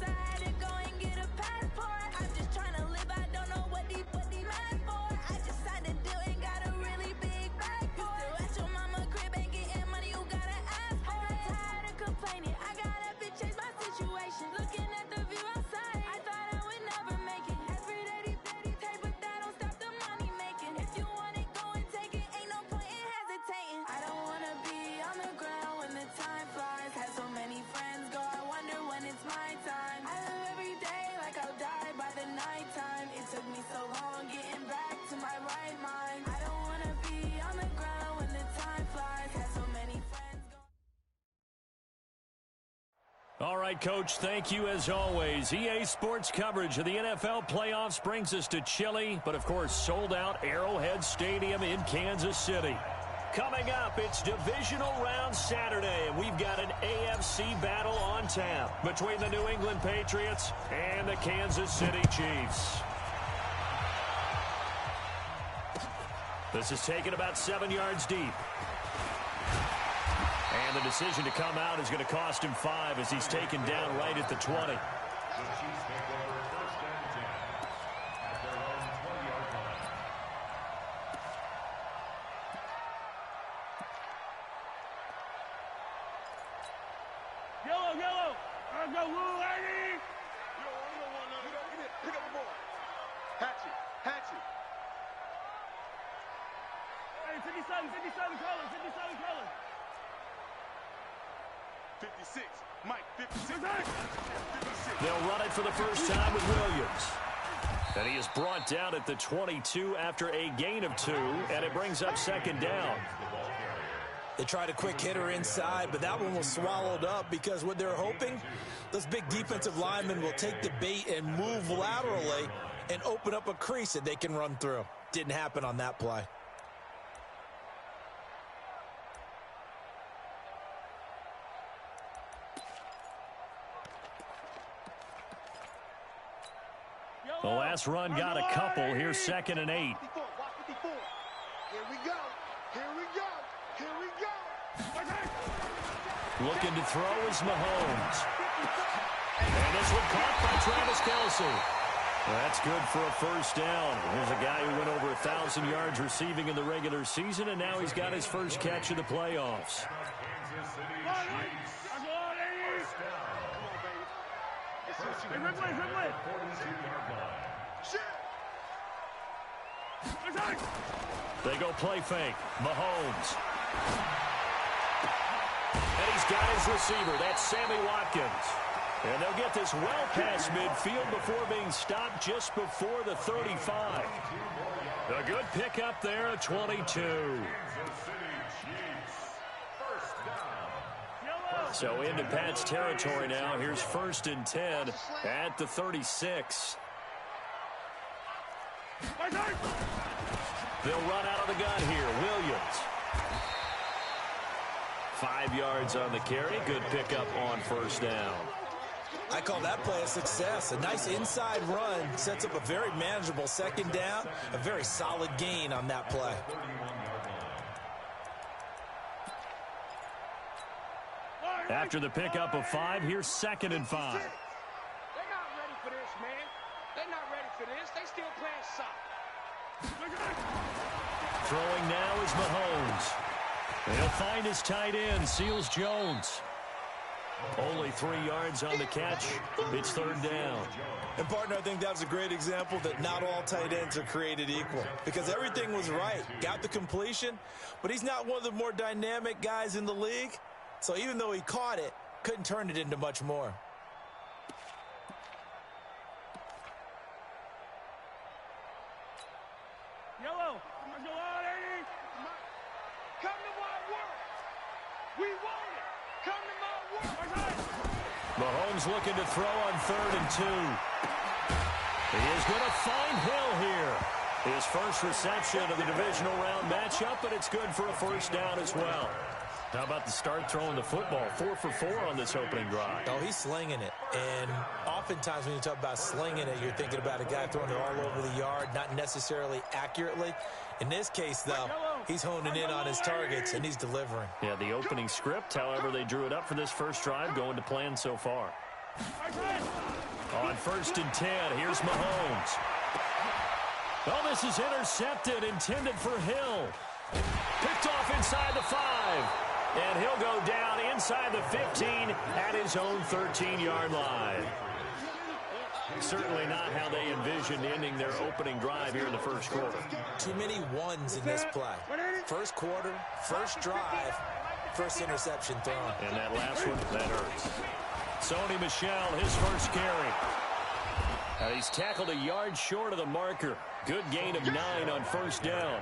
I had to go and get a passport. I'm just trying to live, I don't know what they mad for. I just signed a deal and got a really big bag for it. Still at your mama crib and getting money, you gotta ask for it. I got tired of complaining, I got up and changed my situation. Looking at the view outside, I thought I would never make it. Every day they take, but that don't stop the money making. If you want it, go and take it, ain't no point in hesitating. I don't wanna be on the ground when the time flies. Had so many friends go, I wonder when it's my time. I live every day like I'll die by the nighttime. It took me so long getting back to my right mind. I don't wanna be on the ground when the time flies. Had so many friends go. All right, Coach, thank you as always. EA Sports coverage of the NFL playoffs brings us to Chile, but of course sold out Arrowhead Stadium in Kansas City. Coming up, it's Divisional Round Saturday, and we've got an AFC battle on tap between the New England Patriots and the Kansas City Chiefs. This is taken about 7 yards deep. And the decision to come out is going to cost him 5 as he's taken down right at the 20. Yellow. Let's go, Lou, lady. You don't want none of that. Pick up the ball. Hatchet. Hey, 57 colors. 56. Mike, 56. 56. They'll run it for the first time with Williams. And he is brought down at the 22 after a gain of 2, and it brings up second down. They tried a quick hitter inside, but that one was swallowed up because what they're hoping, those big defensive linemen will take the bait and move laterally and open up a crease that they can run through. Didn't happen on that play. The last run got a couple. Here's 2nd and 8. Here we go. Looking to throw is Mahomes. And this one caught by Travis Kelce. That's good for a first down. Here's a guy who went over 1,000 yards receiving in the regular season, and now he's got his first catch of the playoffs. They go play fake. Mahomes. And he's got his receiver. That's Sammy Watkins. And they'll get this well past midfield before being stopped just before the 35. A good pickup there at 22. So into Pat's territory now. Here's 1st and 10 at the 36. They'll run out of the gun here. Williams. 5 yards on the carry. Good pickup on first down. I call that play a success. A nice inside run sets up a very manageable second down. A very solid gain on that play. After the pickup of 5, here's 2nd and 5. They're not ready for this, man. They're not ready for this. They still playing soft. Throwing now is Mahomes. He'll find his tight end, Seals Jones. Only 3 yards on the catch. It's 3rd down. And, partner, I think that was a great example that not all tight ends are created equal because everything was right. Got the completion, but he's not one of the more dynamic guys in the league. So even though he caught it, couldn't turn it into much more. Yellow. Let's go on, Eddie. Come to my work. We want it. Come to my work. Mahomes looking to throw on 3rd and 2. He is going to find Hill here. His first reception of the divisional round matchup, but it's good for a first down as well. How about the start throwing the football? 4 for 4 on this opening drive. Oh, he's slinging it. And oftentimes when you talk about slinging it, you're thinking about a guy throwing it all over the yard, not necessarily accurately. In this case, though, he's honing in on his targets, and he's delivering. Yeah, the opening script, however, they drew it up for this first drive, going to plan so far. On 1st and 10, here's Mahomes. Oh, this is intercepted, intended for Hill. Picked off inside the 5. And he'll go down inside the 15 at his own 13-yard line. Certainly not how they envisioned ending their opening drive here in the first quarter. Too many ones in this play. First quarter, first drive, first interception thrown. And that last one, that hurts. Sony Michel, his first carry. He's tackled a yard short of the marker. Good gain of 9 on first down.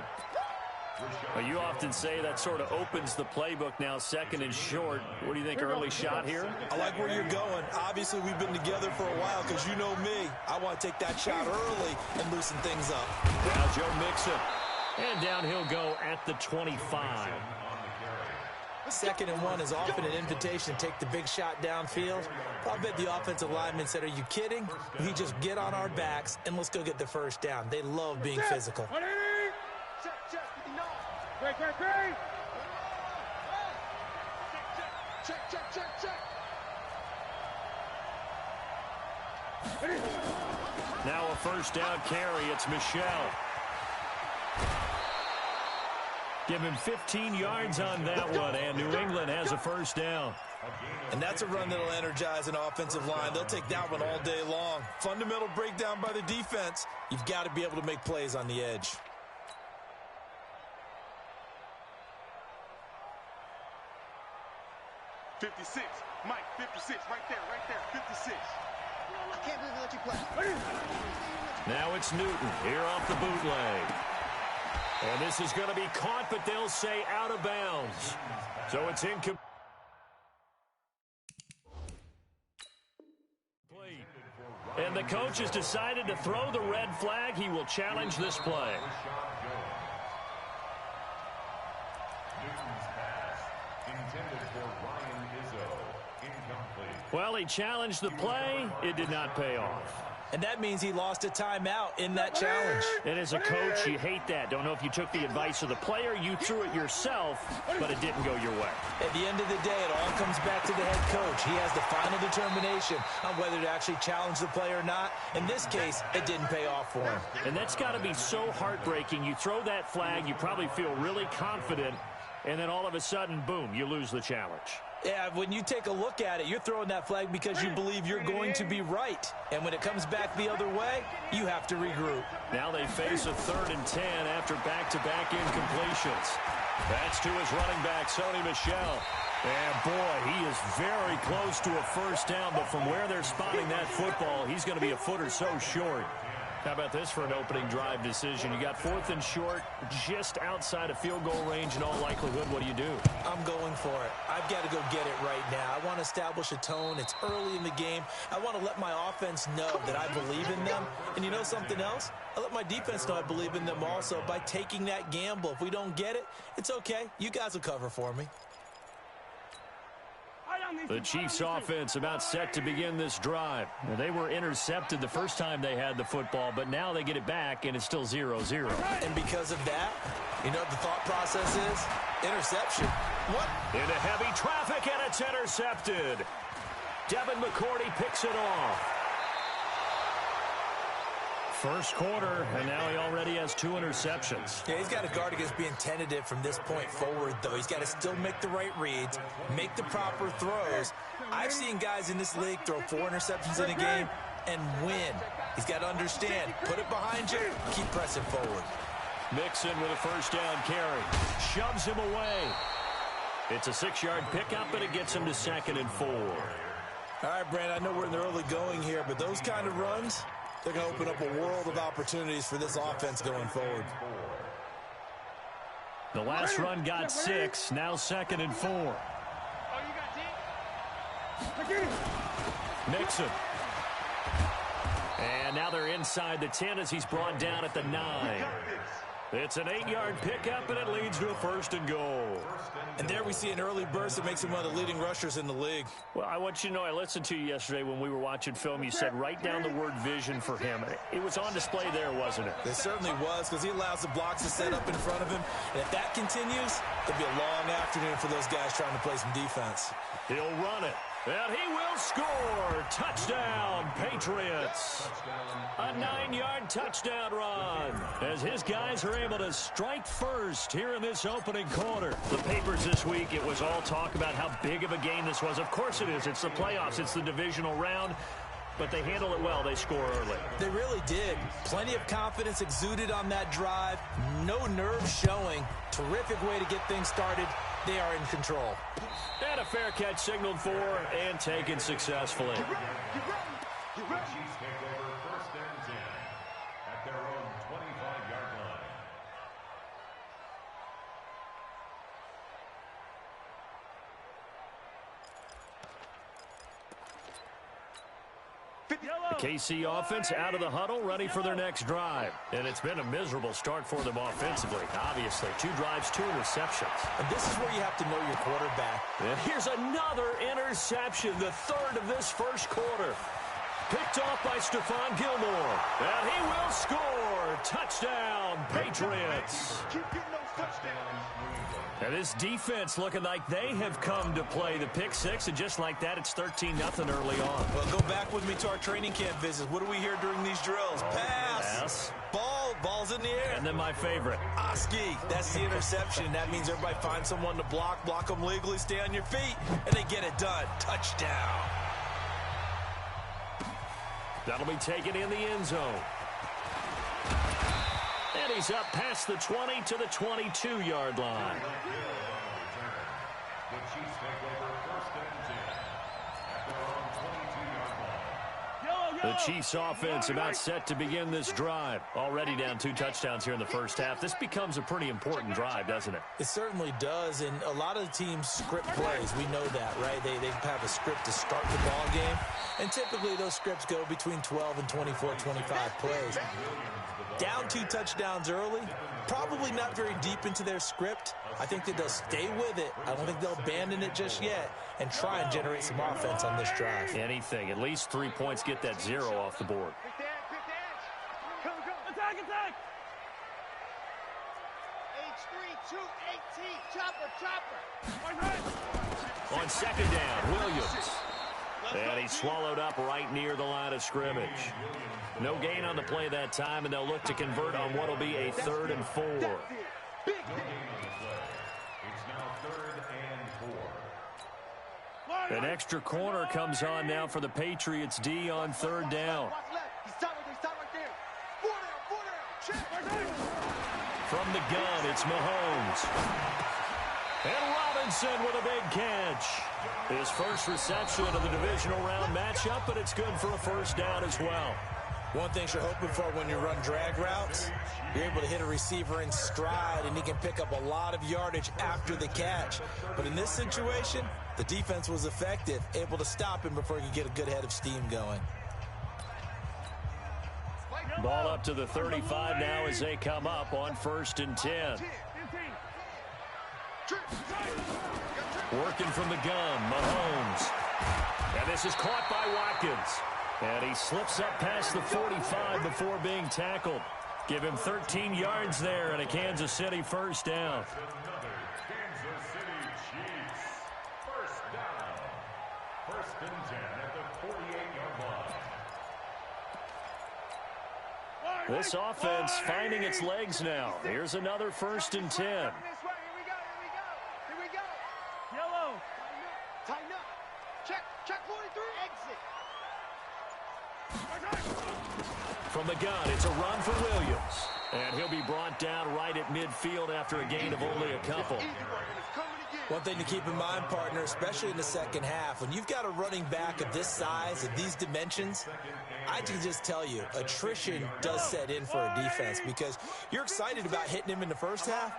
Well, you often say that sort of opens the playbook now, 2nd and short. What do you think, early shot here? I like where you're going. Obviously, we've been together for a while because you know me. I want to take that shot early and loosen things up. Now Joe Mixon. And down he'll go at the 25. 2nd and 1 is often an invitation to take the big shot downfield. I bet the offensive lineman said, are you kidding? We just get on our backs and let's go get the first down. They love being physical. Now a first down carry. It's Michel. Give him 15 yards on that one, and New England has a first down. And that's a run that'll energize an offensive line. They'll take that one all day long. Fundamental breakdown by the defense. You've got to be able to make plays on the edge. '56, Mike, 56, right there, 56. I can't believe they let you play. Now it's Newton here off the bootleg. And this is going to be caught, but they'll say out of bounds. So it's incomplete. And the coach has decided to throw the red flag. He will challenge this play. Well, he challenged the play. It did not pay off. And that means he lost a timeout in that challenge. And as a coach, you hate that. Don't know if you took the advice of the player, you threw it yourself, but it didn't go your way. At the end of the day, it all comes back to the head coach. He has the final determination on whether to actually challenge the play or not. In this case, it didn't pay off for him. And that's got to be so heartbreaking. You throw that flag, you probably feel really confident, and then all of a sudden, boom, you lose the challenge. Yeah, when you take a look at it, you're throwing that flag because you believe you're going to be right. And when it comes back the other way, you have to regroup. Now they face a 3rd and 10 after back-to-back incompletions. That's to his running back, Sony Michel. And, boy, he is very close to a first down, but from where they're spotting that football, he's going to be a foot or so short. How about this for an opening drive decision? You got 4th and short, just outside of field goal range in all likelihood. What do? I'm going for it. I've got to go get it right now. I want to establish a tone. It's early in the game. I want to let my offense know that I believe in them. And you know something else? I let my defense know I believe in them also by taking that gamble. If we don't get it, it's okay. You guys will cover for me. The Chiefs offense about set to begin this drive. They were intercepted the first time they had the football, but now they get it back, and it's still 0-0. And because of that, you know what the thought process is? Interception. What? Into heavy traffic, and it's intercepted. Devin McCourty picks it off. First quarter, and now he already has 2 interceptions. Yeah, he's got to guard against being tentative from this point forward, though. He's got to still make the right reads, make the proper throws. I've seen guys in this league throw 4 interceptions in a game and win. He's got to understand, put it behind you, keep pressing forward. Mixon with a first down carry. Shoves him away. It's a 6-yard pickup, and it gets him to 2nd and 4. All right, Brand, I know we're in the early going here, but those kind of runs, they're going to open up a world of opportunities for this offense going forward. The last run got 6, now 2nd and 4. Mixon. And now they're inside the 10 as he's brought down at the 9. It's an 8-yard pickup, and it leads to a 1st and goal. And there we see an early burst that makes him one of the leading rushers in the league. Well, I want you to know, I listened to you yesterday when we were watching film. You said write down the word vision for him. It was on display there, wasn't it? It certainly was, because he allows the blocks to set up in front of him. And if that continues, it'll be a long afternoon for those guys trying to play some defense. He'll run it. And he will score. Touchdown, Patriots. A 9-yard touchdown run as his guys are able to strike first here in this opening quarter. The papers this week, it was all talk about how big of a game this was. Of course it is. It's the playoffs. It's the divisional round. But they handle it well. They score early. They really did. Plenty of confidence exuded on that drive. No nerves showing. Terrific way to get things started. They are in control. And a fair catch signaled for and taken successfully. Get ready. Chiefs take over 1st and 10 at their own 25-yard line. The KC offense out of the huddle, ready for their next drive. And it's been a miserable start for them offensively. Obviously, 2 drives, 2 interceptions. And this is where you have to know your quarterback. And here's another interception, the 3rd of this first quarter. Picked off by Stephon Gilmore. And he will score. Touchdown, Patriots. Keep getting those touchdowns. And this defense looking like they have come to play the pick 6, and just like that, it's 13-0 early on. Well, go back with me to our training camp visits. What do we hear during these drills? Pass. Ball's in the air. And then my favorite. Oski, that's the interception. That means everybody finds someone to block them legally, stay on your feet, and they get it done. Touchdown. That'll be taken in the end zone. And he's up past the 20 to the 22-yard line. The Chiefs take over 1st and 10 at their own 22-yard line. The Chiefs offense about set to begin this drive. Already down 2 touchdowns here in the first half. This becomes a pretty important drive, doesn't it? It certainly does, and a lot of the teams script plays. We know that, right? They have a script to start the ball game, and typically those scripts go between 12 and 24, 25 plays. Down 2 touchdowns early, probably not very deep into their script. I think that they'll stay with it. I don't think they'll abandon it just yet and try and generate some offense on this drive. Anything. At least 3 points, get that 0 off the board. Pick the edge. Come. Attack. H3-2-18. Chopper. On 2nd down, Williams. And he's swallowed up right near the line of scrimmage. No gain on the play that time, and they'll look to convert on what will be a 3rd and 4. It's now 3rd and 4. An extra corner comes on now for the Patriots D on 3rd down. Watch left. He's stopped right there. 4 down. Check. From the gun, it's Mahomes. And Robinson with a big catch. His first reception of the divisional round matchup, but it's good for a 1st down as well. One thing you're hoping for when you run drag routes, you're able to hit a receiver in stride, and he can pick up a lot of yardage after the catch. But in this situation, the defense was effective, able to stop him before he could get a good head of steam going. Ball up to the 35 now as they come up on 1st and 10. Working from the gun, Mahomes. And this is caught by Watkins. And he slips up past the 45 before being tackled. Give him 13 yards there and a Kansas City 1st down. Kansas City Chiefs. 1st down. 1st and 10 at the 48-yard line. This offense finding its legs now. Here's another 1st and 10. Here we go. Yellow. Tighten up. Check 43. Exit. From the gun, it's a run for Williams. And he'll be brought down right at midfield after a gain of only a couple. One thing to keep in mind, partner, especially in the second half, when you've got a running back of this size, of these dimensions, I can just tell you, attrition does set in for a defense because you're excited about hitting him in the first half.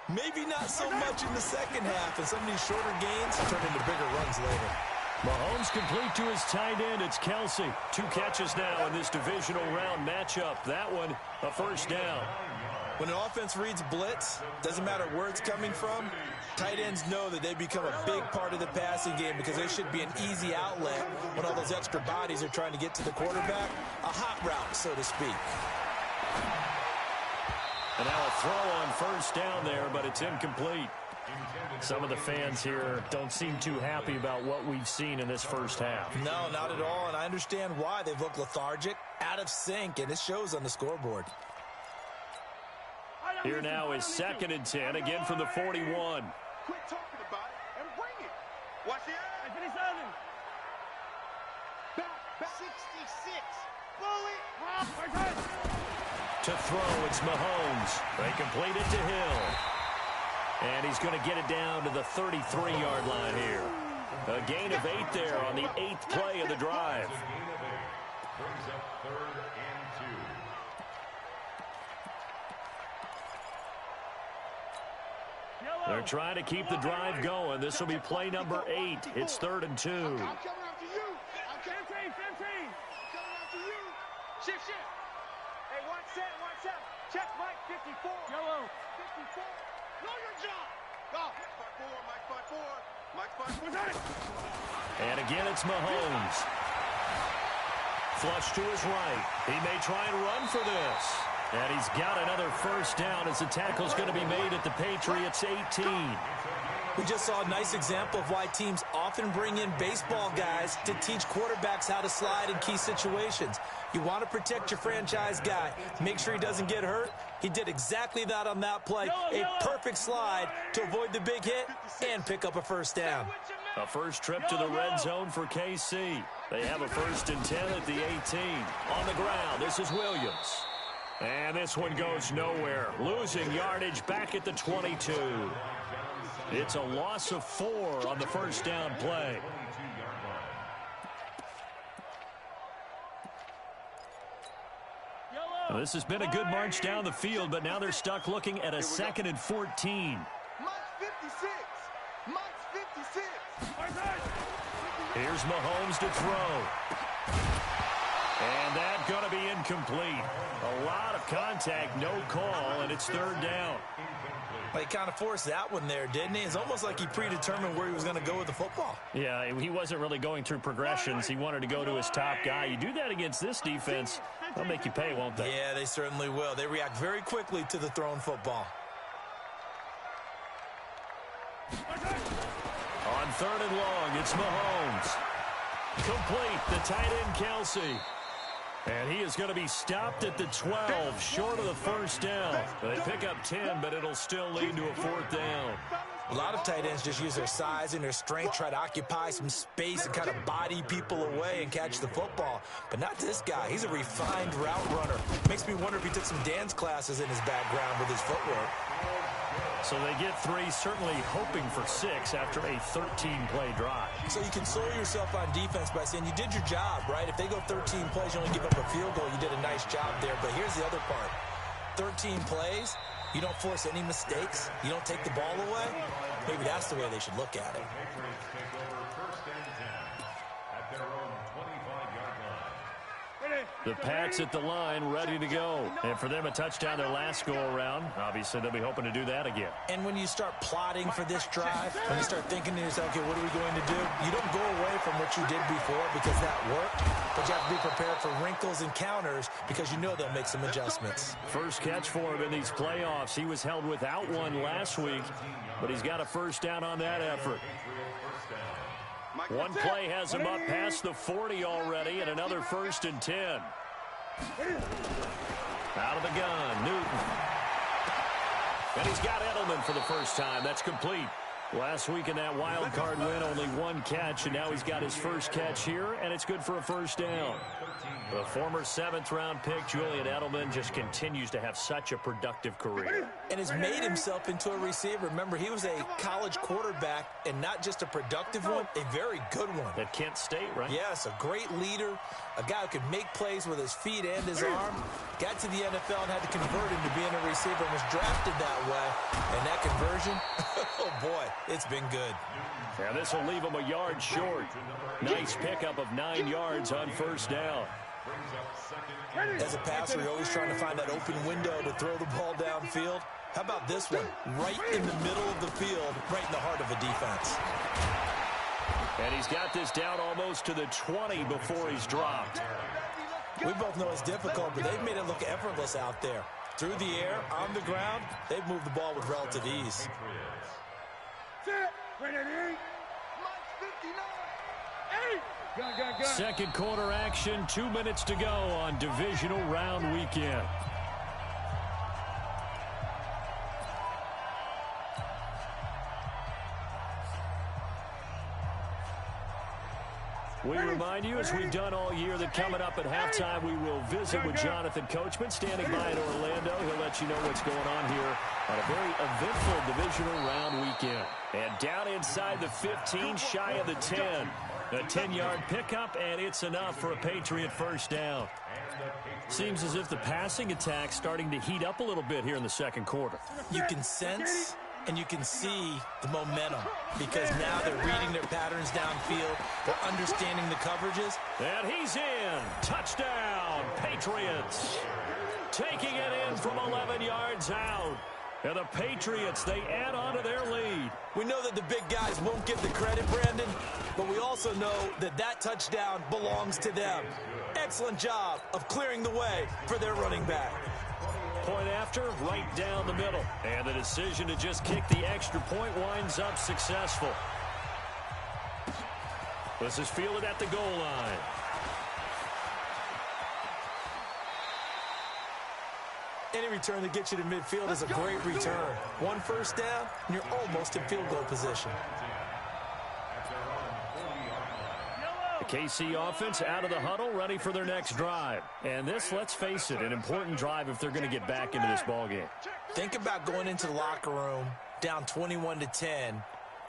Maybe not so much in the second half, and some of these shorter gains turn into bigger runs later. Mahomes complete to his tight end. It's Kelsey. 2 catches now in this divisional round matchup. That one, a 1st down. When an offense reads blitz, doesn't matter where it's coming from, tight ends know that they become a big part of the passing game because they should be an easy outlet when all those extra bodies are trying to get to the quarterback. A hot route, so to speak. And now a throw on 1st down there, but it's incomplete. Some of the fans here don't seem too happy about what we've seen in this first half. No, not at all, and I understand why. They've looked lethargic, out of sync, and it shows on the scoreboard. Here now is 2nd and 10, again from the 41. Quit talking about it and bring it. Watch the eye. Back. 66. Bullet. To throw, it's Mahomes. They complete it to Hill. And he's going to get it down to the 33-yard line here. A gain of 8 there on the 8th play of the drive. Brings up 3rd and 2. They're trying to keep the drive going. This will be play number 8. It's 3rd and 2. I'm coming after you. I'm 15. Coming after you. Shift. Hey, one set. Check, Mike, 54. Yellow. 54. Know your job. Go. Mike 5-4. And again, it's Mahomes. Flush to his right. He may try and run for this. And he's got another first down as the tackle's going to be made at the Patriots 18. We just saw a nice example of why teams often bring in baseball guys to teach quarterbacks how to slide in key situations. You want to protect your franchise guy. Make sure he doesn't get hurt. He did exactly that on that play. A perfect slide to avoid the big hit and pick up a first down. A first trip to the red zone for KC. They have a 1st and 10 at the 18. On the ground, this is Williams. And this one goes nowhere. Losing yardage back at the 22. It's a loss of 4 on the first down play. Well, this has been a good march down the field, but now they're stuck looking at a 2nd and 14. Mike's 56. Here's Mahomes to throw. And that's going to be incomplete. A lot of contact, no call, and it's 3rd down. He kind of forced that one there, didn't he? It's almost like he predetermined where he was going to go with the football. Yeah, he wasn't really going through progressions. He wanted to go to his top guy. You do that against this defense, they'll make you pay, won't they? Yeah, they certainly will. They react very quickly to the thrown football. On 3rd and long, it's Mahomes. Complete, the tight end Kelsey. And he is going to be stopped at the 12, short of the first down. They pick up 10, but it'll still lead to a 4th down. A lot of tight ends just use their size and their strength, try to occupy some space and kind of body people away and catch the football. But not this guy. He's a refined route runner. Makes me wonder if he took some dance classes in his background with his footwork. So they get 3, certainly hoping for 6 after a 13-play drive. So you console yourself on defense by saying you did your job, right? If they go 13 plays, you only give up a field goal, you did a nice job there. But here's the other part. 13 plays, you don't force any mistakes, you don't take the ball away. Maybe that's the way they should look at it. The Pats at the line, ready to go. And for them, a touchdown their last go-around. Obviously, they'll be hoping to do that again. And when you start plotting for this drive, when you start thinking to yourself, okay, what are we going to do? You don't go away from what you did before because that worked, but you have to be prepared for wrinkles and counters because you know they'll make some adjustments. First catch for him in these playoffs. He was held without one last week, but he's got a first down on that effort. One play has him up past the 40 already, and another 1st and 10. Out of the gun, Newton. And he's got Edelman for the first time. That's complete. Last week in that wild card win, only 1 catch, and now he's got his first catch here, and it's good for a first down. The former 7th-round pick, Julian Edelman, just continues to have such a productive career. And has made himself into a receiver. Remember, he was a college quarterback, and not just a productive one, a very good one. At Kent State, right? Yes, a great leader, a guy who could make plays with his feet and his arm. Got to the NFL and had to convert into being a receiver and was drafted that way. And that conversion, oh boy, it's been good. Yeah, this will leave him a yard short. Nice pickup of 9 yards on first down. As a passer, you're always trying to find that open window to throw the ball downfield. How about this one? Right in the middle of the field, right in the heart of a defense. And he's got this down almost to the 20 before he's dropped. We both know it's difficult, but they've made it look effortless out there. Through the air, on the ground, they've moved the ball with relative ease. it. Ready to eat. Mike's 59. 8. Gun. Second quarter action, 2 minutes to go on divisional round weekend. We remind you, as we've done all year, that coming up at halftime, we will visit with Jonathan Coachman, standing by in Orlando. He'll let you know what's going on here on a very eventful divisional round weekend. And down inside the 15, shy of the 10. A 10-yard pickup, and it's enough for a Patriot first down. Seems as if the passing attack's starting to heat up a little bit here in the second quarter. You can sense and you can see the momentum because now they're reading their patterns downfield. They're understanding the coverages. And he's in. Touchdown, Patriots. Taking it in from 11 yards out. And the Patriots, they add on to their lead. We know that the big guys won't get the credit, Brandon, but we also know that that touchdown belongs to them. Excellent job of clearing the way for their running back. Point after, right down the middle. And the decision to just kick the extra point winds up successful. This is fielded at the goal line. Any return that gets you to midfield is a great return. One first down, and you're almost in field goal position. The KC offense out of the huddle, ready for their next drive. And this, let's face it, an important drive if they're going to get back into this ballgame. Think about going into the locker room down 21-10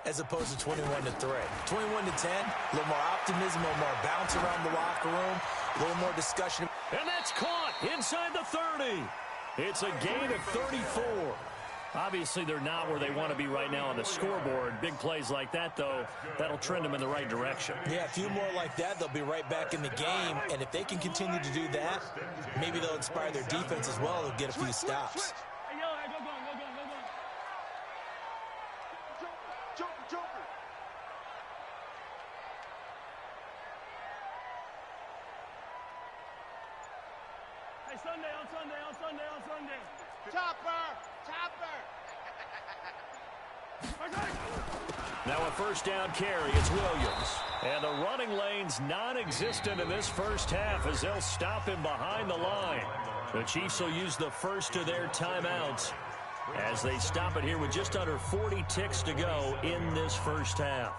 as opposed to 21-3. 21-10, a little more optimism, a little more bounce around the locker room, a little more discussion. And that's caught inside the 30. It's a gain of 34. Obviously, they're not where they want to be right now on the scoreboard. Big plays like that, though, that'll trend them in the right direction. Yeah, a few more like that, they'll be right back in the game. And if they can continue to do that, maybe they'll inspire their defense as well. They'll get a few stops. Hey, yo, go. Joker. Hey, on Sunday. Chopper. Now a first down carry. It's Williams. And the running lane's non-existent in this first half as they'll stop him behind the line. The Chiefs will use the first of their timeouts as they stop it here with just under 40 ticks to go in this first half.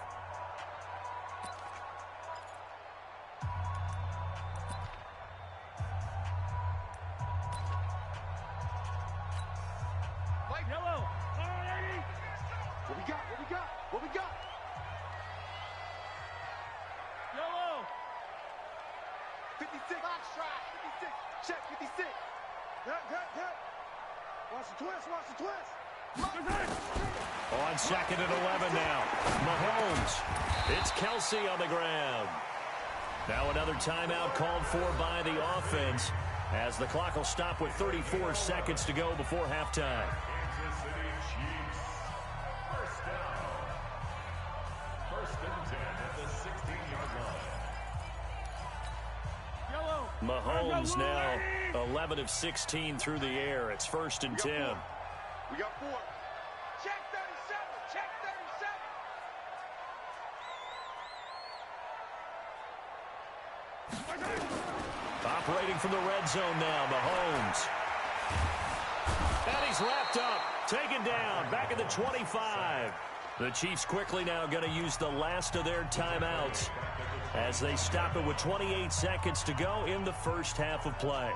Yellow. What we got? Yellow. 56. Box try. 56. Check 56. Good. Watch the twist. On second and 11 now. Mahomes. It's Kelsey on the ground. Now another timeout called for by the offense as the clock will stop with 34 seconds to go before halftime. Kansas City Chiefs. First down. First and 10 at the 16-yard line. Yellow. Mahomes now 11 of 16 through the air. It's first and 10. We got 4. Check 37. Operating from the red zone now, Mahomes. And he's wrapped up, taken down, back at the 25. The Chiefs quickly now going to use the last of their timeouts as they stop it with 28 seconds to go in the first half of play.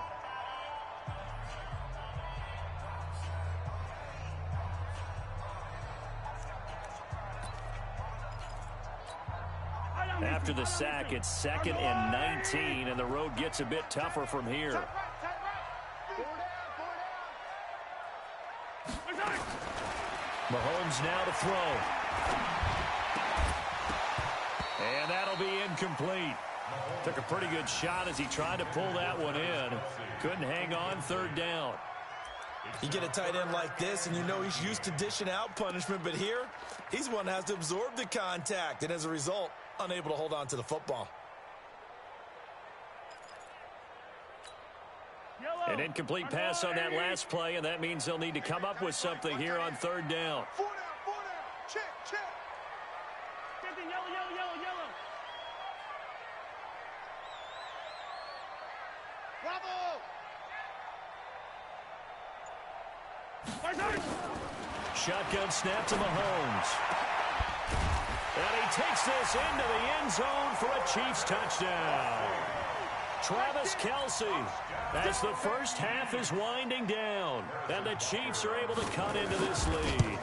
After the sack, it's second and 19, and the road gets a bit tougher from here. Mahomes now to throw. And that'll be incomplete. Took a pretty good shot as he tried to pull that one in. Couldn't hang on, third down. You get a tight end like this, and you know he's used to dishing out punishment, but here, he's one that has to absorb the contact, and as a result, unable to hold on to the football. An incomplete pass on that last play, and that means they'll need to come up with something here on third down. 4 down. Check. Shotgun snap to Mahomes. And he takes this into the end zone for a Chiefs touchdown. Travis Kelce, as the first half is winding down, and the Chiefs are able to cut into this lead.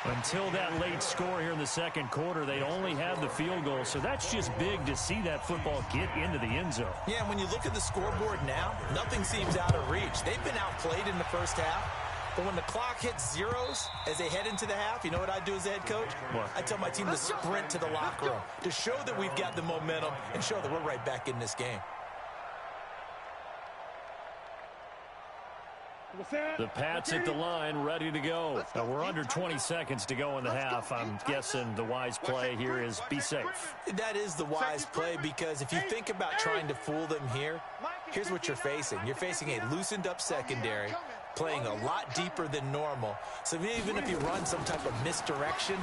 Until that late score here in the second quarter, they only had the field goal, so that's just big to see that football get into the end zone. Yeah, and when you look at the scoreboard now, nothing seems out of reach. They've been outplayed in the first half. But when the clock hits zeros as they head into the half, you know what I do as a head coach? What? I tell my team to sprint to the locker room to show that we've got the momentum and show that we're right back in this game. The Pats at the line, ready to go. Now, we're under 20 seconds to go in the half. I'm guessing the wise play here is be safe. That is the wise play, because if you think about trying to fool them here, here's what you're facing. You're facing a loosened up secondary, playing a lot deeper than normal. So even if you run some type of misdirection,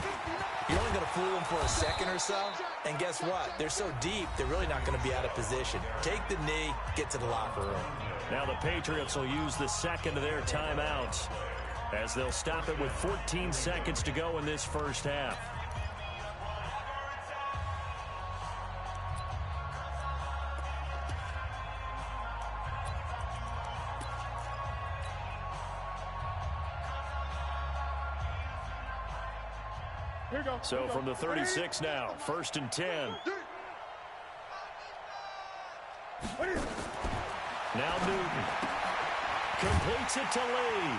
you're only going to fool them for a second or so. And guess what? They're so deep, they're really not going to be out of position. Take the knee, get to the locker room. Now the Patriots will use the second of their timeouts as they'll stop it with 14 seconds to go in this first half. So from the 36 now, 1st and 10. Now Newton completes it to Lee.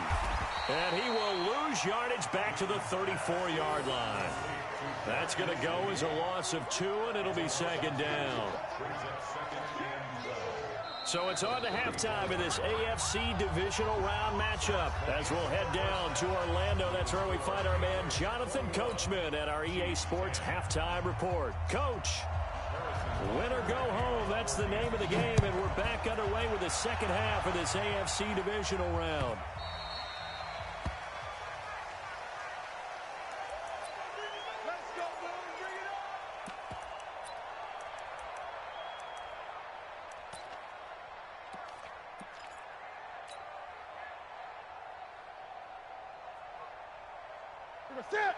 And he will lose yardage back to the 34-yard line. That's going to go as a loss of 2, and it'll be second down. So it's on to halftime in this AFC divisional round matchup as we'll head down to Orlando. That's where we find our man Jonathan Coachman at our EA Sports Halftime Report. Coach, win or go home, that's the name of the game, and we're back underway with the second half of this AFC divisional round.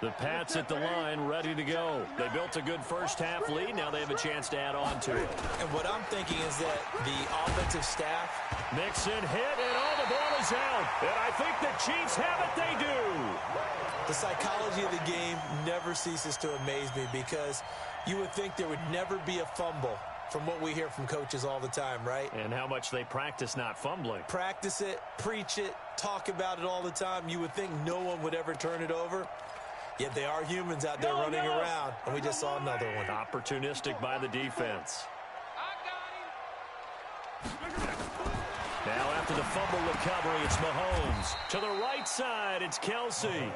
The Pats at the line, ready to go. They built a good first half lead. Now they have a chance to add on to it. And what I'm thinking is that the offensive staff... Mixon hit, and all the ball is out. And I think the Chiefs have it. They do. The psychology of the game never ceases to amaze me, because you would think there would never be a fumble from what we hear from coaches all the time, right? And how much they practice not fumbling. Practice it, preach it, talk about it all the time. You would think no one would ever turn it over. Yet they are humans out there running around, and we just saw another one. Opportunistic by the defense. Now after the fumble recovery, it's Mahomes. To the right side, it's Kelce.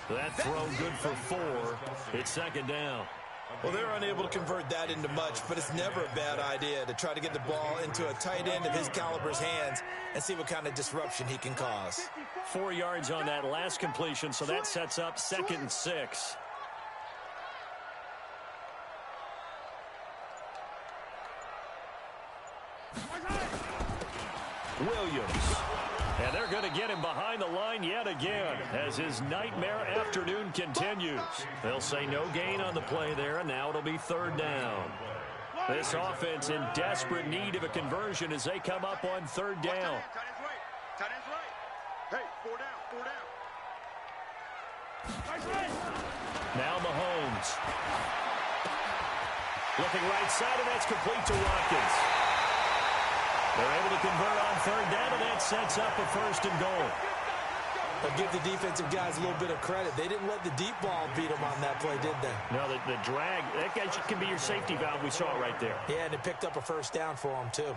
That throw good for 4. It's second down. Well, they're unable to convert that into much, but it's never a bad idea to try to get the ball into a tight end of his caliber's hands and see what kind of disruption he can cause. 4 yards on that last completion, so that sets up 2nd and 6. Williams. And they're going to get him behind the line yet again as his nightmare afternoon continues. They'll say no gain on the play there, and now it'll be 3rd down. This offense in desperate need of a conversion as they come up on 3rd down. Tight end's right. Hey, 4 down, 4 down. Now Mahomes. Looking right side, and that's complete to Watkins. They're able to convert on 3rd down, and that sets up a 1st and goal. I'll give the defensive guys a little bit of credit. They didn't let the deep ball beat them on that play, did they? No, the drag, that guy can be your safety valve. We saw it right there. Yeah, and it picked up a 1st down for them, too.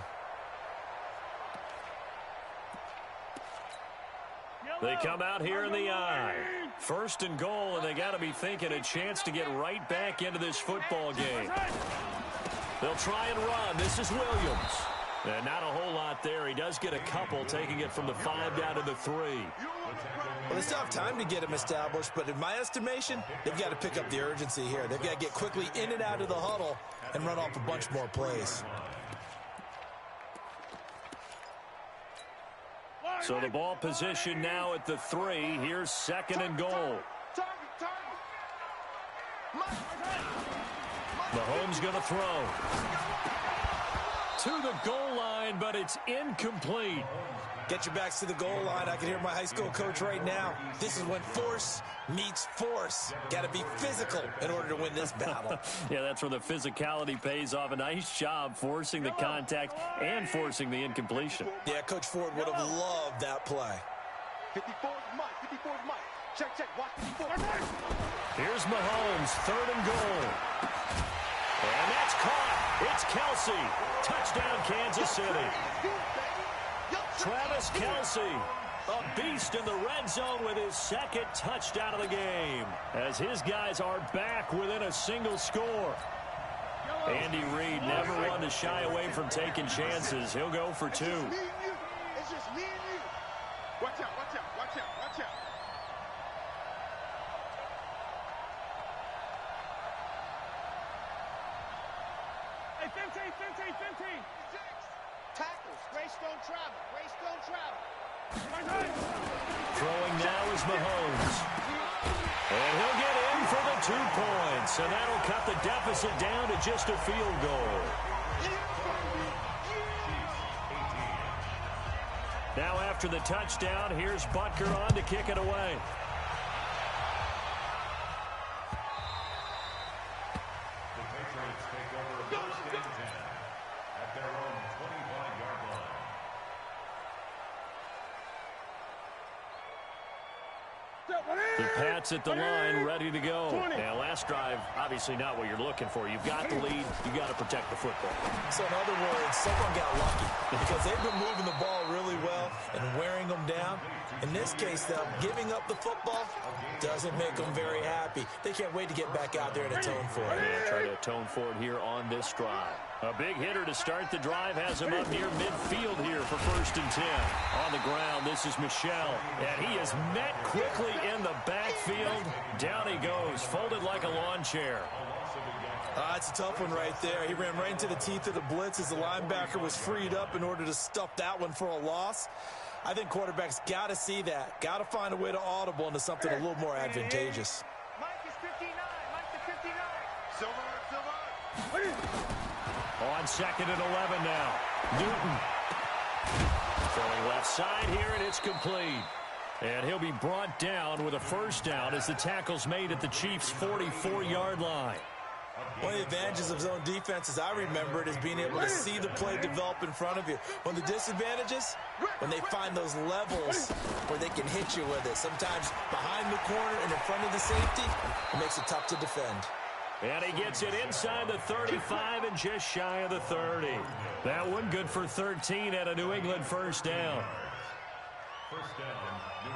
They come out here in the eye. 1st and goal, and they got to be thinking a chance to get right back into this football game. They'll try and run. This is Williams. And not a whole lot there. He does get a couple, taking it from the 5 down to the 3. Well, they still have time to get him established, but in my estimation, they've got to pick up the urgency here. They've got to get quickly in and out of the huddle and run off a bunch more plays. So the ball position now at the 3. Here's second and goal. Mahomes going to throw. To the goal line, but it's incomplete. Get your backs to the goal line. I can hear my high school coach right now. This is when force meets force. Got to be physical in order to win this battle. Yeah, that's where the physicality pays off. A nice job forcing the contact and forcing the incompletion. Yeah, Coach Ford would have loved that play. 54 is Mike. 54 is Mike. Check, check. Watch 54. Here's Mahomes, third and goal. And that's caught. It's Kelsey. Touchdown, Kansas City. Travis Kelsey, a beast in the red zone with his second touchdown of the game, as his guys are back within a single score. Andy Reid never one to shy away from taking chances. He'll go for 2. It's just me and you. Watch out, watch out, watch out, watch out. Hey, 15. Tackles. Race don't travel. Race don't travel. Throwing now is Mahomes. And he'll get in for the 2 points. And that'll cut the deficit down to just a field goal. Now after the touchdown, here's Butker on to kick it away. The Patriots take over first and 10 at their own 25-yard line. The Pats at the line, ready to go. Now, last drive, obviously not what you're looking for. You've got the lead. You've got to protect the football. So, in other words, someone got lucky because they've been moving the ball really well and wearing them down. In this case, though, giving up the football doesn't make them very happy. They can't wait to get back out there and atone for it. Yeah, try to atone for it here on this drive. A big hitter to start the drive has him up near midfield here for first and 10. On the ground, this is Michel. And he is met quickly in the backfield. Down he goes, folded like a lawn chair. That's a tough one right there. He ran right into the teeth of the blitz as the linebacker was freed up in order to stuff that one for a loss. I think quarterbacks got to see that. Got to find a way to audible into something a little more advantageous. Mike is 59. Mike is 59. Silver. On second and 11 now. Newton. Throwing left side here, and it's complete. And he'll be brought down with a first down as the tackle's made at the Chiefs' 44-yard line. One of the advantages of zone defense, as I remember it, is being able to see the play develop in front of you. One of the disadvantages, when they find those levels where they can hit you with it. Sometimes behind the corner and in front of the safety, it makes it tough to defend. And he gets it inside the 35 and just shy of the 30. That one good for 13 at a New England first down. First down, New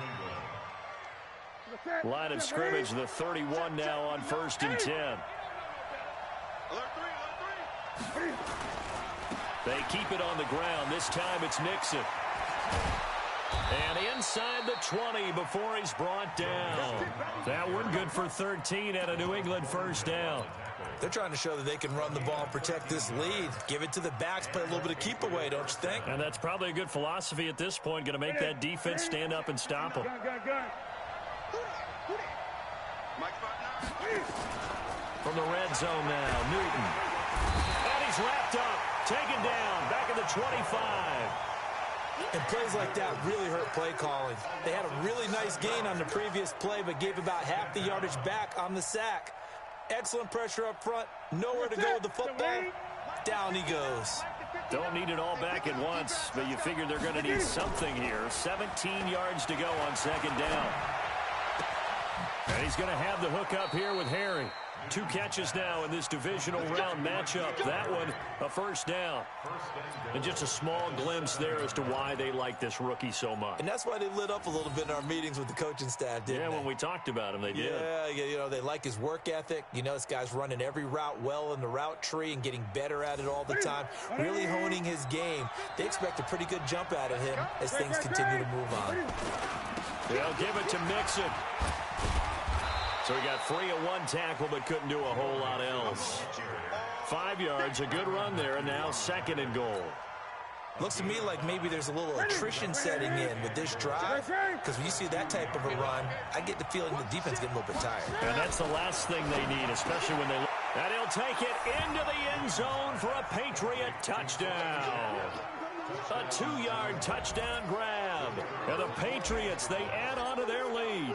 England. Line of scrimmage, the 31 now on first and 10. Alert 3. They keep it on the ground. This time it's Nixon. And inside the 20 before he's brought down. That one good for 13 at a New England first down. They're trying to show that they can run the ball, protect this lead. Give it to the backs, play a little bit of keep away, don't you think? And that's probably a good philosophy at this point. Going to make that defense stand up and stop them. From the red zone now, Newton. And he's wrapped up, taken down, back at the 25. And plays like that really hurt play calling. They had a really nice gain on the previous play, but gave about half the yardage back on the sack. Excellent pressure up front. Nowhere to go with the football. Down he goes. Don't need it all back at once, but you figure they're going to need something here. 17 yards to go on second down. And he's going to have the hook up here with Harry. 2 catches now in this divisional round matchup. That one, a first down. And just a small glimpse there as to why they like this rookie so much. And that's why they lit up a little bit in our meetings with the coaching staff, didn't they? Yeah, when we talked about him, they did. Yeah, you know, they like his work ethic. You know, this guy's running every route well in the route tree and getting better at it all the time. Really honing his game. They expect a pretty good jump out of him as things continue to move on. They'll give it to Mixon. So he got 3 of 1 tackle, but couldn't do a whole lot else. 5 yards, a good run there, and now second and goal. Looks to me like maybe there's a little attrition setting in with this drive, because when you see that type of a run, I get the feeling the defense getting a little bit tired. And that's the last thing they need, especially when they... And he'll take it into the end zone for a Patriot touchdown. A 2-yard touchdown grab. And the Patriots, they add on to their lead.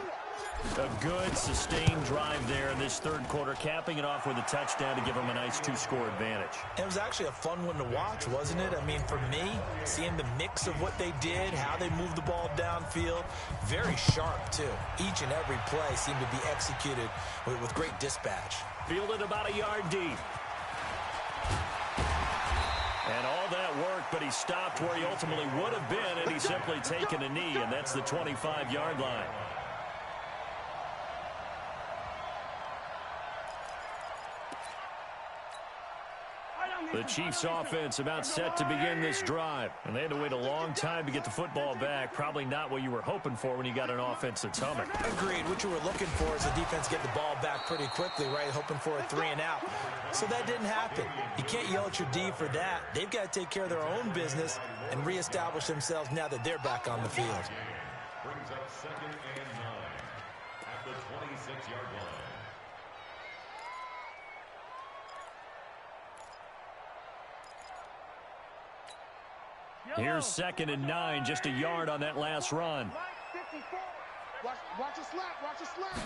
A good, sustained drive there in this third quarter, capping it off with a touchdown to give them a nice 2-score advantage. It was actually a fun one to watch, wasn't it? I mean, for me, seeing the mix of what they did, how they moved the ball downfield, very sharp, too. Each and every play seemed to be executed with great dispatch. Fielded about a yard deep. And all that work, but he stopped where he ultimately would have been, and he's simply taken a knee, and that's the 25-yard line. The Chiefs offense about set to begin this drive. And they had to wait a long time to get the football back. Probably not what you were hoping for when you got an offense that's humming. Agreed. What you were looking for is the defense get the ball back pretty quickly, right? Hoping for a 3-and-out. So that didn't happen. You can't yell at your D for that. They've got to take care of their own business and reestablish themselves now that they're back on the field. Brings up 2nd and 9 at the 26-yard line. Here's 2nd and 9, just a yard on that last run. Watch a slap, watch a slap.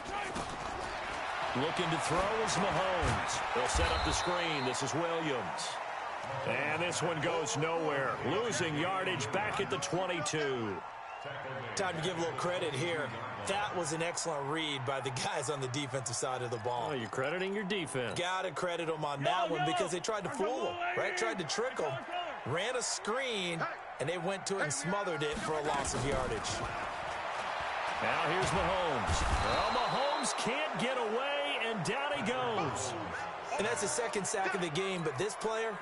Looking to throw is Mahomes. They'll set up the screen. This is Williams. And this one goes nowhere. Losing yardage back at the 22. Time to give a little credit here. That was an excellent read by the guys on the defensive side of the ball. Oh, you're crediting your defense. Got to credit them on that one because they tried to fool them, right? Tried to trick them. Ran a screen, and they went to it and smothered it for a loss of yardage. Now here's Mahomes. Well, Mahomes can't get away, and down he goes. And that's the second sack of the game, but this player,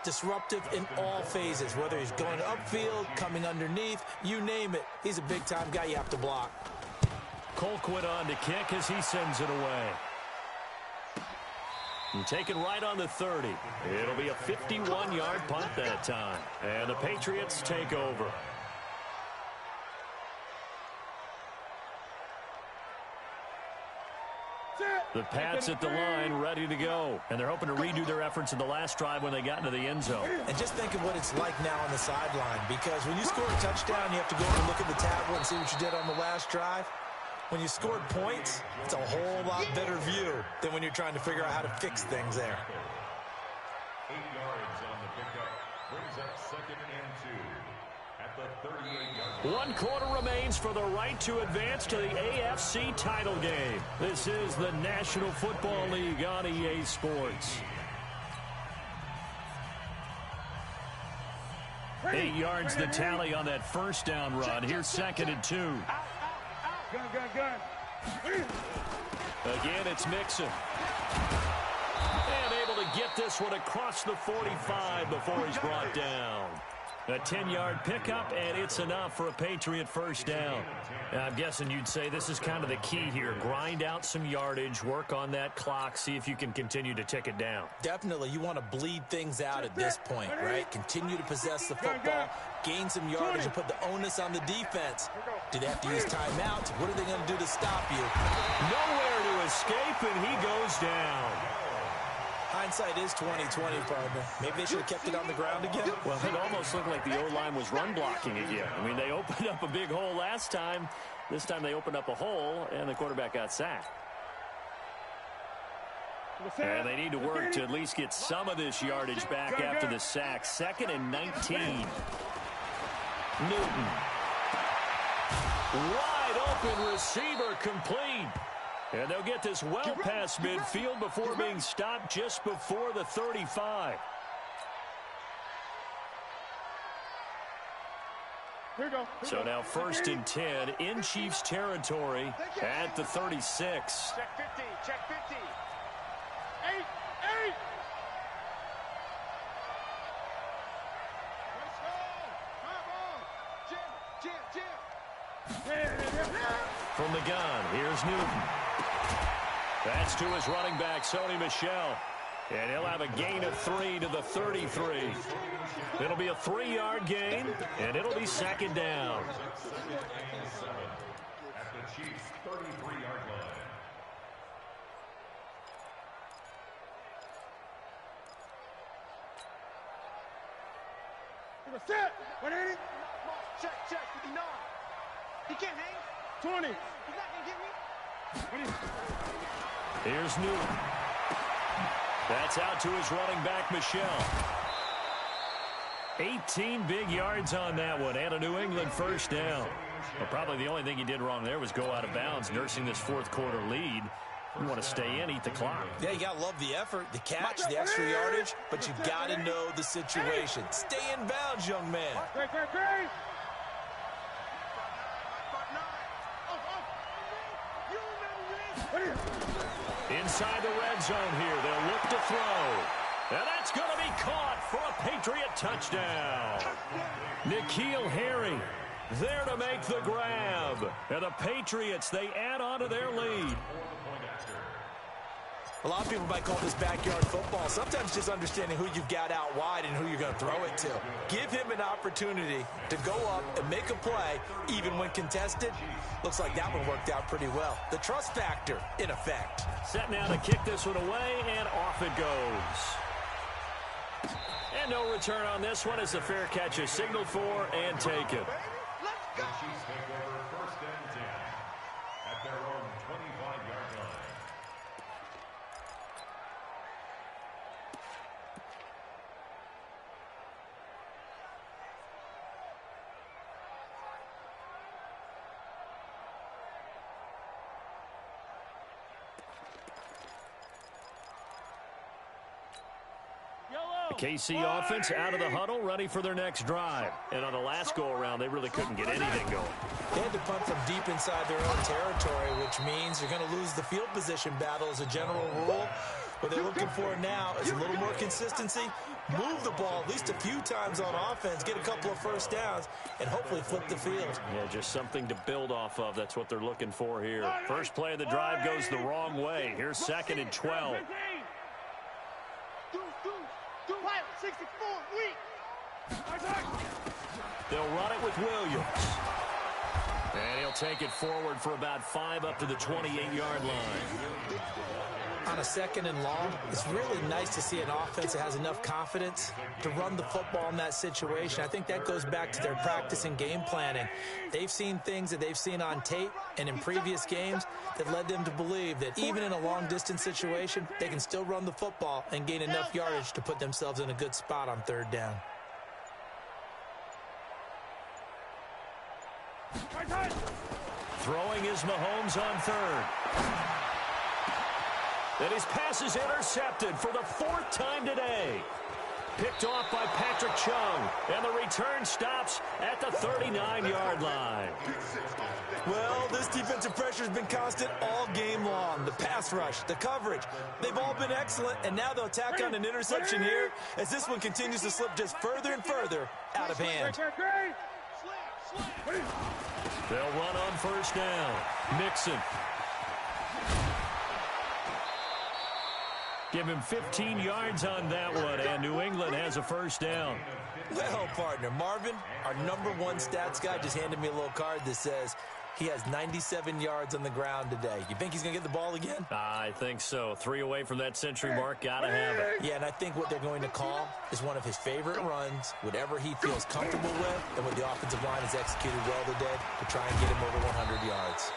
disruptive in all phases, whether he's going upfield, coming underneath, you name it. He's a big-time guy you have to block. Colquitt on to kick as he sends it away. And taken right on the 30. It'll be a 51-yard punt that time. And the Patriots take over. The Pats at the line, ready to go. And they're hoping to redo their efforts in the last drive when they got into the end zone. And just think of what it's like now on the sideline, because when you score a touchdown, you have to go and look at the tablet and see what you did on the last drive. When you scored points, it's a whole lot better view than when you're trying to figure out how to fix things there. 8 yards on the pickup. Brings up 2nd and 2 at the 38-yard line. 1 quarter remains for the right to advance to the AFC title game. This is the National Football League on EA Sports. 8 yards the tally on that first down run. Here's 2nd and 2. Gun. Again, it's Mixon. And able to get this one across the 45 before he's brought down. A 10-yard pickup, and it's enough for a Patriot first down. Now, I'm guessing you'd say this is kind of the key here. Grind out some yardage, work on that clock, see if you can continue to tick it down. Definitely, you want to bleed things out at this point, right? Continue to possess the football, gain some yardage, and put the onus on the defense. Do they have to use timeouts? What are they going to do to stop you? Nowhere to escape, and he goes down. Hindsight is 20/20, partner. Maybe they should have kept it on the ground again. Well, it almost looked like the O-line was run blocking again. I mean, they opened up a big hole last time. This time they opened up a hole, and the quarterback got sacked. And they need to work to at least get some of this yardage back after the sack. 2nd and 19. Newton. Wide open receiver, complete. And they'll get this well past midfield before being stopped just before the 35. So now 1st and 10 in Chiefs territory at the 36. Check 50, check 50. 8. Let's go. Come on. Jim. From the gun, here's Newton. That's to his running back, Sony Michel. And he'll have a gain of 3 to the 33. It'll be a 3-yard gain, and it'll be second down. At the Chiefs' 33-yard line. Set. 180. Check, 59. He can't hang. 20. He's not going to get me. Here's Newton. That's out to his running back, Michelle. 18 big yards on that one, and a New England first down. Well, probably the only thing he did wrong there was go out of bounds, nursing this fourth quarter lead. You want to stay in, eat the clock. Yeah, you got to love the effort, the catch, the extra yardage, but you got to know the situation. Stay in bounds, young man. Great. Inside the red zone here, they'll look to throw. And that's going to be caught for a Patriot touchdown. N'Keal Harry there to make the grab. And the Patriots, they add on to their lead. A lot of people might call this backyard football. Sometimes just understanding who you've got out wide and who you're going to throw it to. Give him an opportunity to go up and make a play, even when contested. Looks like that one worked out pretty well. The trust factor, in effect. Set now to kick this one away, and off it goes. And no return on this one as the fair catch is signaled for and taken. Let's go. The Chiefs take over first and 10 at their own 25-yard line. The KC offense out of the huddle, ready for their next drive. And on the last go-around, they really couldn't get anything going. They had to punt from deep inside their own territory, which means you're going to lose the field position battle as a general rule. What they're looking for now is a little more consistency, move the ball at least a few times on offense, get a couple of first downs, and hopefully flip the field. Yeah, just something to build off of. That's what they're looking for here. First play of the drive goes the wrong way. Here's second and 12. 64, weak. They'll run it with Williams. And he'll take it forward for about 5 up to the 28-yard line. On a second and long, it's really nice to see an offense that has enough confidence to run the football in that situation. I think that goes back to their practice and game planning. They've seen things that they've seen on tape and in previous games that led them to believe that even in a long-distance situation, they can still run the football and gain enough yardage to put themselves in a good spot on third down. Throwing is Mahomes on third. And his pass is intercepted for the 4th time today. Picked off by Patrick Chung. And the return stops at the 39-yard line. Well, this defensive pressure has been constant all game long. The pass rush, the coverage, they've all been excellent. And now they'll tack on an interception here as this one continues to slip just further and further out of hand. They'll run on first down. Mixon. Give him 15 yards on that one, and New England has a first down. Well, partner, Marvin, our #1 stats guy, just handed me a little card that says he has 97 yards on the ground today. You think he's going to get the ball again? I think so. 3 away from that century mark. Got to have it. Yeah, and I think what they're going to call is one of his favorite runs, whatever he feels comfortable with, and what the offensive line has executed well today to try and get him over 100 yards.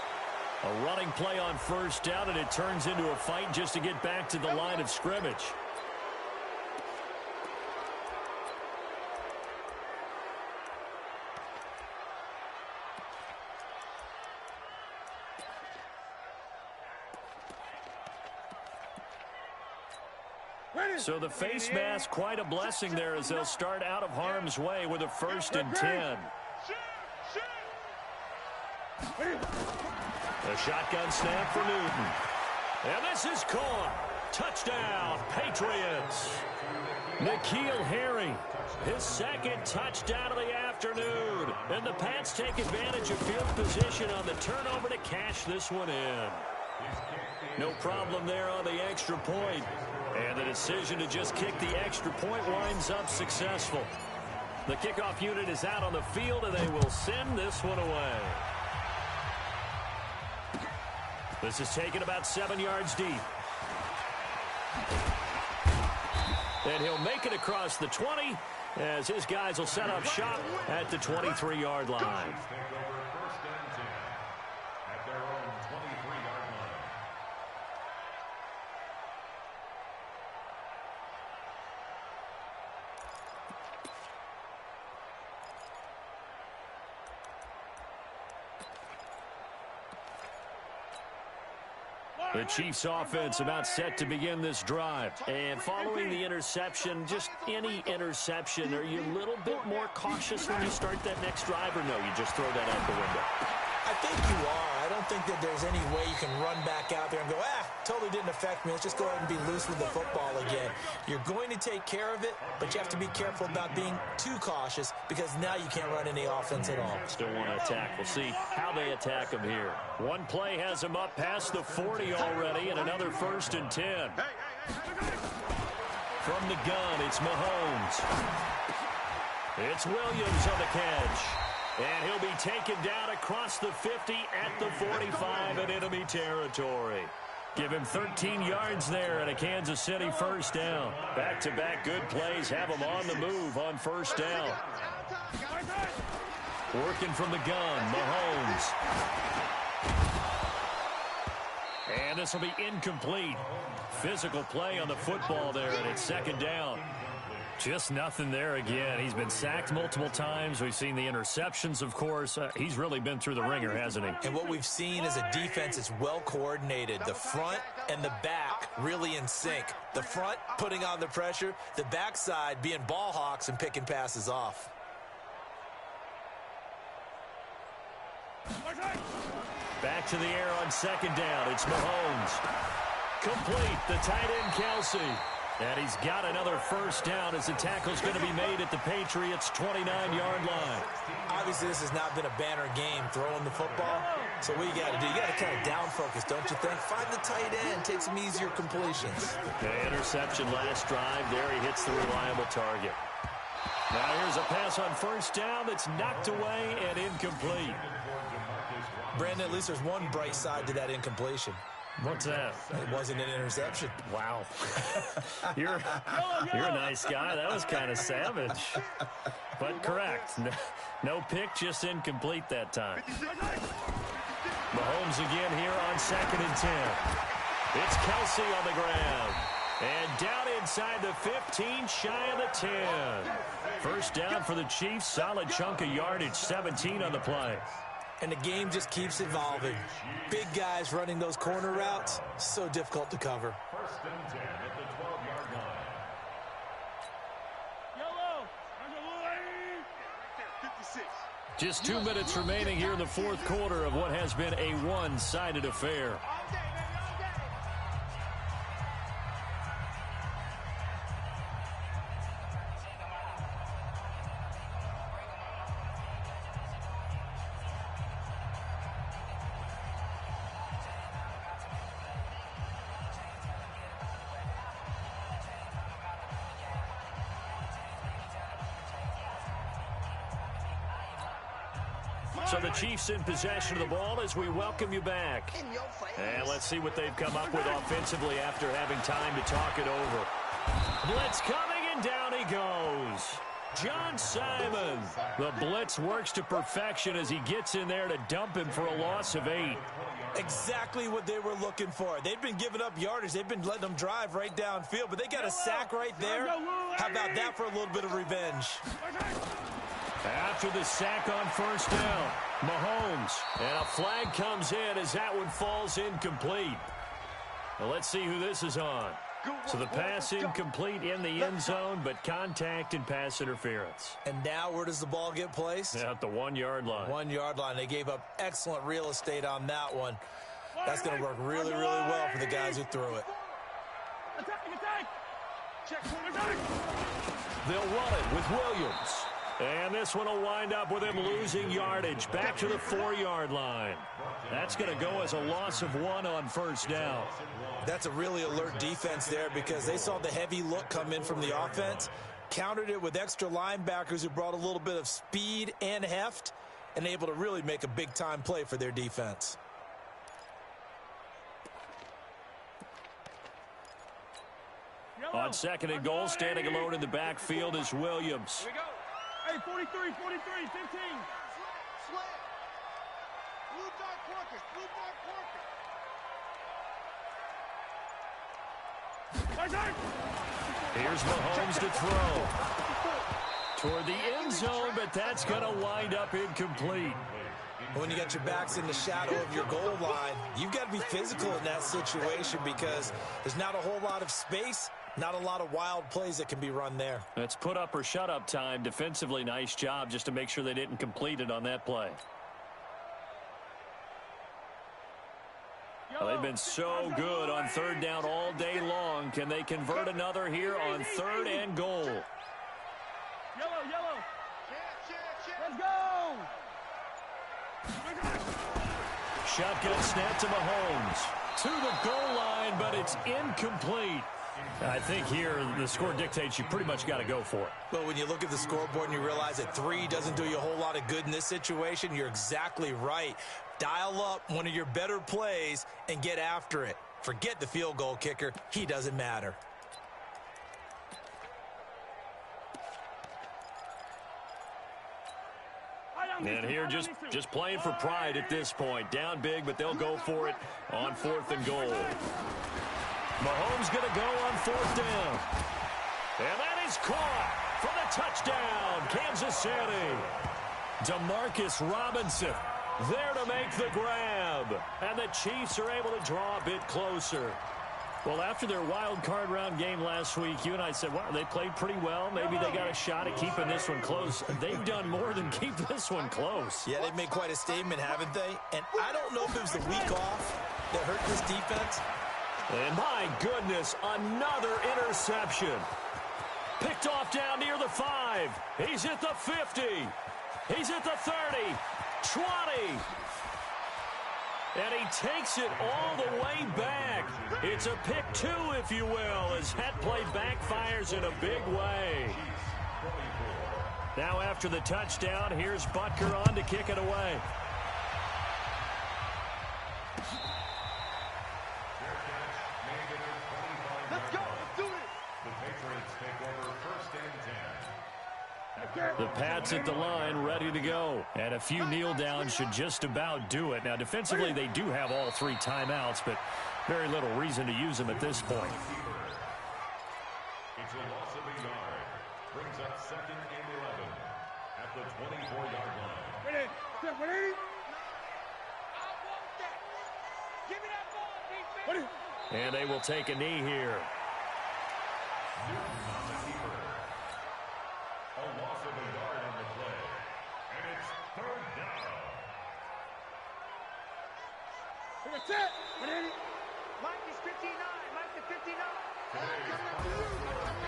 A running play on first down, and it turns into a fight just to get back to the line of scrimmage. So the face mask, quite a blessing there as they'll start out of harm's way with a 1st and 10. A shotgun snap for Newton. And this is caught. Touchdown, Patriots. N'Keal Harry, his 2nd touchdown of the afternoon. And the Pats take advantage of field position on the turnover to cash this one in. No problem there on the extra point. And the decision to just kick the extra point winds up successful. The kickoff unit is out on the field, and they will send this one away. This is taken about 7 yards deep. And he'll make it across the 20 as his guys will set up shop at the 23-yard line. The Chiefs offense about set to begin this drive. And following the interception, just any interception, are you a little bit more cautious when you start that next drive, or no, you just throw that out the window? I think you are. I don't think that there's any way you can run back out there and go, totally didn't affect me. Let's just go ahead and be loose with the football again. You're going to take care of it, but you have to be careful about being too cautious because now you can't run any offense at all. Still want to attack. We'll see how they attack him here. One play has him up past the 40 already, and another 1st and 10. From the gun, it's Mahomes. It's Williams on the catch. And he'll be taken down across the 50 at the 45 in enemy territory. Give him 13 yards there and a Kansas City first down. Back-to-back good plays have him on the move on first down. Working from the gun, Mahomes. And this will be incomplete. Physical play on the football there, and it's 2nd down. Just nothing there again. He's been sacked multiple times. We've seen the interceptions, of course. He's really been through the ringer, hasn't he? And what we've seen is a defense that's well coordinated. The front and the back really in sync. The front putting on the pressure. The backside being ball hawks and picking passes off. Back to the air on 2nd down. It's Mahomes. Complete. The tight end, Kelsey. And he's got another first down as the tackle's going to be made at the Patriots' 29-yard line. Obviously, this has not been a banner game throwing the football. So what you got to do, you got to kind of down focus, don't you think? Find the tight end, take some easier completions. The interception last drive. There he hits the reliable target. Now here's a pass on first down that's knocked away and incomplete. Brandon, at least there's one bright side to that incompletion. What's that? It wasn't an interception. Wow. You're a nice guy. That was kind of savage. But correct. No pick, just incomplete that time. Mahomes again here on 2nd and 10. It's Kelsey on the ground. And down inside the 15, shy of the 10. First down for the Chiefs. Solid chunk of yardage, 17 on the play. And the game just keeps evolving. Big guys running those corner routes, so difficult to cover. 1st and 10 at the 12-yard line. Yellow. There's a little lady. 56. Just 2 minutes remaining here in the 4th quarter of what has been a one-sided affair. All day, baby, all day. So the Chiefs in possession of the ball as we welcome you back. And let's see what they've come up with offensively after having time to talk it over. Blitz coming, and down he goes. John Simon. The blitz works to perfection as he gets in there to dump him for a loss of 8. Exactly what they were looking for. They've been giving up yardage. They've been letting them drive right downfield, but they got a sack right there. How about that for a little bit of revenge? After the sack on first down, Mahomes. And a flag comes in as that one falls incomplete. Well, let's see who this is on. So the pass incomplete in the end zone, but contact and pass interference. And now where does the ball get placed? At the 1-yard line. 1-yard line. They gave up excellent real estate on that one. That's going to work really, really well for the guys who threw it. Attack, attack. Check, attack. They'll run it with Williams. And this one will wind up with him losing yardage back to the 4-yard line. That's going to go as a loss of 1 on first down. That's a really alert defense there because they saw the heavy look come in from the offense, countered it with extra linebackers who brought a little bit of speed and heft, and able to really make a big-time play for their defense. On second and goal, standing alone in the backfield is Williams. Here we go. Hey, 43, 15. Slant. Blue dark workers. Here's Mahomes to throw. Toward the end zone, but that's going to wind up incomplete. When you got your backs in the shadow of your goal line, you've got to be physical in that situation because there's not a whole lot of space, not a lot of wild plays that can be run there. That's put up or shut up time. Defensively, nice job just to make sure they didn't complete it on that play. Well, they've been so good on third down all day long. Can they convert another here on third and goal? Yellow. Let's go. Shotgun snap to Mahomes. To the goal line, but it's incomplete. I think here the score dictates you pretty much got to go for it. Well, when you look at the scoreboard and you realize that 3 doesn't do you a whole lot of good in this situation, you're exactly right. Dial up one of your better plays and get after it. Forget the field goal kicker. He doesn't matter. And here just playing for pride at this point. Down big, but they'll go for it on fourth and goal. Mahomes going to go on fourth down. And that is caught for the touchdown, Kansas City. Demarcus Robinson there to make the grab. And the Chiefs are able to draw a bit closer. Well, after their wild card round game last week, you and I said, wow, they played pretty well. Maybe they got a shot at keeping this one close. They've done more than keep this one close. Yeah, they've made quite a statement, haven't they? And I don't know if it was the week off that hurt this defense. And my goodness, another interception. Picked off down near the 5. He's at the 50. He's at the 30. 20. And he takes it all the way back. It's a pick 2, if you will, as that play backfires in a big way. Now after the touchdown, here's Butker on to kick it away. Let's go. Let's do it. The Patriots take over first and 10. The Pats at the line, ready to go. And a few kneel downs should just about do it. Now, defensively, they do have all 3 timeouts, but very little reason to use them at this point. It's a loss of a yard. Brings up second and 11 at the 24-yard line. Ready. I want that. Give me that ball, defense. And they will take a knee here. Newton on the keeper. A loss of a yard on the play. And it's third down. That's it. Mike is 59. Mike is 59.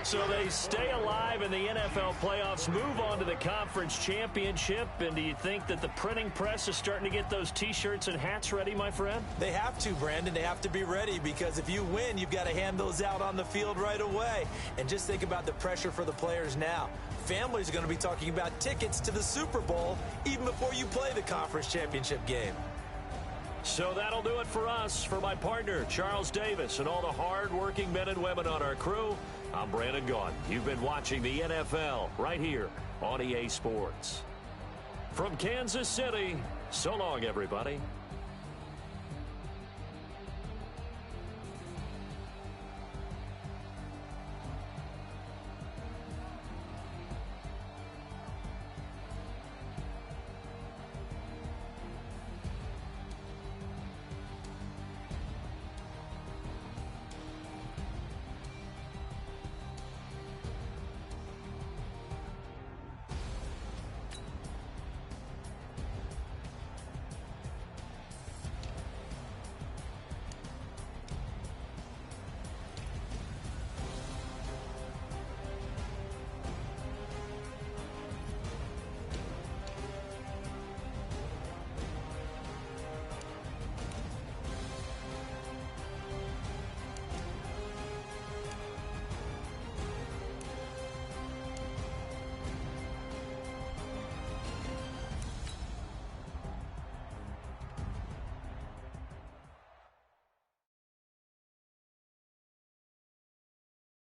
So they stay alive in the NFL playoffs, move on to the conference championship. And do you think that the printing press is starting to get those T-shirts and hats ready, my friend? They have to, Brandon. They have to be ready because if you win, you've got to hand those out on the field right away. And just think about the pressure for the players now. Families are going to be talking about tickets to the Super Bowl even before you play the conference championship game. So that'll do it for us. For my partner, Charles Davis, and all the hard-working men and women on our crew, I'm Brandon Gaudin. You've been watching the NFL right here on EA Sports. From Kansas City, so long, everybody.